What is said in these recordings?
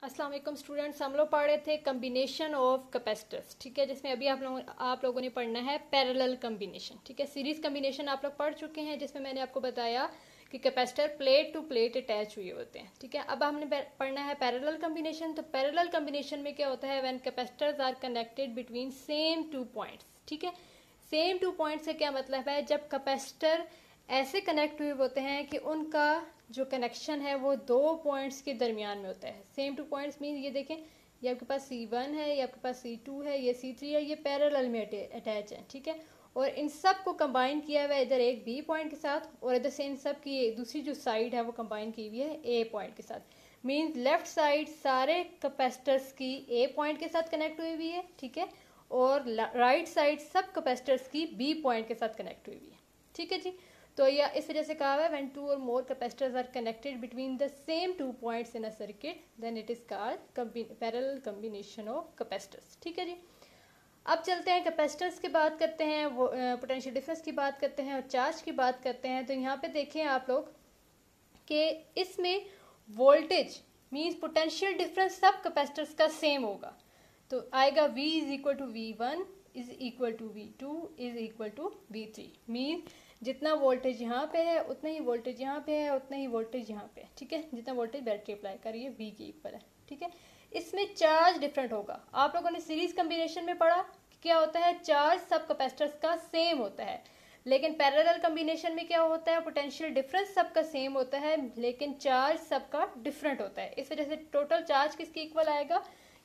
अस्सलाम वालेकुम स्टूडेंट्स, हम लोग पढ़ रहे थे कम्बिनेशन ऑफ कैपेसिटर्स। ठीक है, जिसमें अभी आप लोगों ने पढ़ना है पैरेलल कम्बिनेशन। ठीक है, सीरीज कम्बिनेशन आप लोग पढ़ चुके हैं, जिसमें मैंने आपको बताया कि capacitor plate to plate attach हुए होते हैं। ठीक है, अब हमने पढ़ना है पैरेलल कम्बिनेशन। तो पैरेलल कम्बिनेशन में क्या होता है, when capacitors are connected between same two points. ठीक है, सेम टू पॉइंट से क्या मतलब है, जब कैपेसिटर ऐसे कनेक्ट हुए होते हैं कि उनका जो कनेक्शन है वो दो पॉइंट्स के दरमियान में होता है। सेम टू पॉइंट्स मीन ये देखें, ये आपके पास C1 है, ये आपके पास C2 है, ये C3 है, ये पैरेलल में अटैच है। ठीक है, और इन सब को कंबाइन किया हुआ है इधर एक B पॉइंट के साथ, और इधर से इन सब की दूसरी जो साइड है वो कंबाइन की हुई है A पॉइंट के साथ। मीन्स लेफ्ट साइड सारे कैपेसिटर्स की A पॉइंट के साथ कनेक्ट हुई हुई है। ठीक है, और राइट साइड सब कैपेसिटर्स की B पॉइंट के साथ कनेक्ट हुई हुई है। ठीक है जी, तो यह इस वजह से कहा हुआ है when two or more capacitors are connected between the same two points in a circuit then it is called parallel combination of capacitors. ठीक है जी, अब चलते हैं कैपेसिटर्स की बात करते हैं, वो पोटेंशियल डिफरेंस की बात करते हैं और चार्ज की बात करते हैं। तो यहाँ पे देखें आप लोग कि इसमें वोल्टेज मीन्स पोटेंशियल डिफरेंस सब कैपेसिटर्स का सेम होगा। तो आएगा V is equal to V1 is equal to V2 is equal to V3। Mean जितना वोल्टेज यहाँ पे है उतना ही वोल्टेज यहाँ पे है, उतना ही वोल्टेज यहाँ पे है। ठीक है, जितना वोल्टेज बैटरी अप्लाई कर रही है V के इक्वल है। ठीक है, इसमें चार्ज डिफरेंट होगा। आप लोगों ने सीरीज कम्बिनेशन में पढ़ा कि क्या होता है, चार्ज सब कैपेसिटर्स का सेम होता है, लेकिन पैरेलल कम्बिनेशन में क्या होता है, पोटेंशियल डिफरेंस सबका सेम होता है लेकिन चार्ज सबका डिफरेंट होता है। इस वजह से टोटल चार्ज किसके इक्वल आएगा,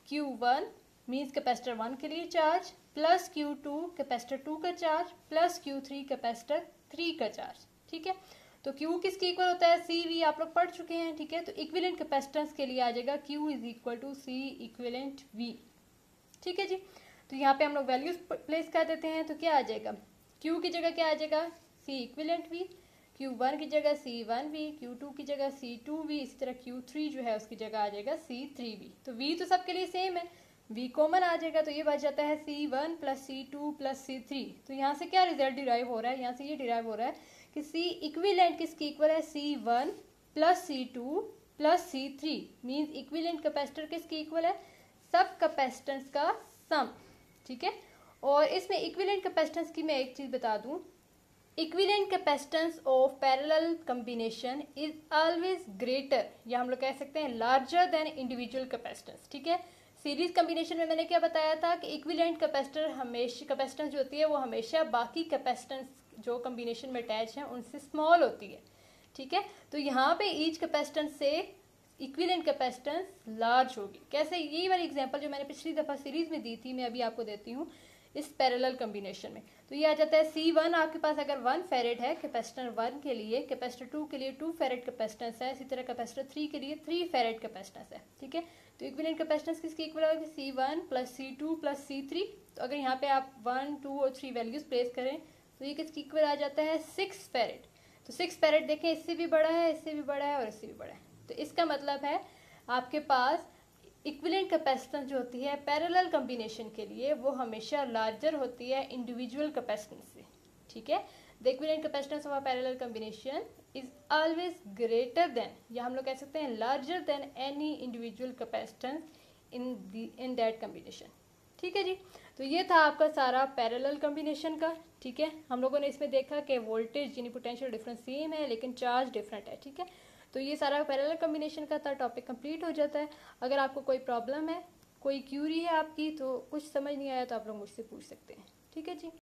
Q1 मीन्स कैपेसिटर 1 के लिए चार्ज प्लस Q2 कैपेसिटर 2 का चार्ज प्लस Q3 कैपेसिटर 3 का चार्ज। ठीक है, तो Q किसके इक्वल होता है, CV आप लोग पढ़ चुके हैं। ठीक है, तो इक्विवेलेंट कैपेसिटेंस के लिए आ जाएगा Q is equal to C equivalent V। ठीक है जी, तो यहाँ पे हम लोग वैल्यूज प्लेस कर देते हैं। तो क्या आ जाएगा, Q की जगह क्या आ जाएगा, C इक्विवेलेंट V, Q1 की जगह C1V, Q2 की जगह C2V, इसी तरह Q3 जो है उसकी जगह आ जाएगा C3V। तो V तो सबके लिए सेम है, V कॉमन आ जाएगा, तो ये बच जाता है C1 plus C2 plus C3। तो यहाँ से क्या रिजल्ट डिराइव हो रहा है, यहाँ से ये डिराइव हो रहा है कि C इक्विवेलेंट किसकी इक्वल है, C1 plus C2 plus C3। Means equivalent capacitor किसकी इक्वल है, सब कैपेसिटेंस का सम। ठीक है, और इसमें इक्विवेलेंट कैपेसिटेंस की मैं एक चीज बता दूं, equivalent capacitance of parallel combination is always greater, या हम लोग कह सकते हैं लार्जर देन इंडिविजुअल कैपेसिटेंस। ठीक है, सीरीज कॉम्बिनेशन में मैंने क्या बताया था कि इक्विवेलेंट कैपेसिटर हमेशा कैपेसिटेंस जो होती है वो हमेशा बाकी कैपेसिटेंस जो कॉम्बिनेशन में अटैच है उनसे स्मॉल होती है। ठीक है, तो यहाँ पे ईच कैपेसिटेंस से इक्विवेलेंट कैपेसिटेंस लार्ज होगी। कैसे, यही वाली एग्जांपल जो मैंने पिछली दफा सीरीज में दी थी मैं अभी आपको देती हूँ इस पैरेलल कॉम्बिनेशन में। तो ये आ जाता है C1 आपके पास अगर 1 फेरेड है कैपेसिटर 1 के लिए, कैपेसिटर 2 के लिए 2 फेरेड कैपेसिटेंस है, इसी तरह कैपेसिटर 3 के लिए 3 फेरेड कैपेसिटेंस है। ठीक है, तो इक्विवेलेंट कैपेसिटेंस किसकी इक्वल होगी, C1 plus C2 plus C3। तो अगर यहाँ पे आप 1, 2 और 3 वैल्यूज प्लेस करें तो ये किसकी इक्वल आ जाता है, 6 फेरेड। तो 6 फेरेड देखें, इससे भी बड़ा है, इससे भी बड़ा है और इससे भी बड़ा है। तो इसका मतलब है आपके पास इक्विवेलेंट कैपेसिटेंस जो होती है पैरेलल कॉम्बिनेशन के लिए वो हमेशा लार्जर होती है इंडिविजुअल कैपेसिटेंस से। ठीक है, the equivalent capacitance of a parallel combination is always greater than, या हम लोग कह सकते हैं larger than any individual capacitance in that combination. ठीक है जी, तो ये था आपका सारा पैरेलल कॉम्बिनेशन का। ठीक है, हम लोगों ने इसमें देखा कि वोल्टेज यानी पोटेंशियल डिफरेंस सेम है लेकिन चार्ज डिफरेंट है। ठीक है, तो ये सारा पैरेलल कॉम्बिनेशन का था टॉपिक कंप्लीट हो जाता है। अगर आपको कोई प्रॉब्लम है, कोई क्यूरी है आपकी, तो कुछ समझ नहीं आया तो आप लोग मुझसे पूछ सकते हैं। ठीक है जी।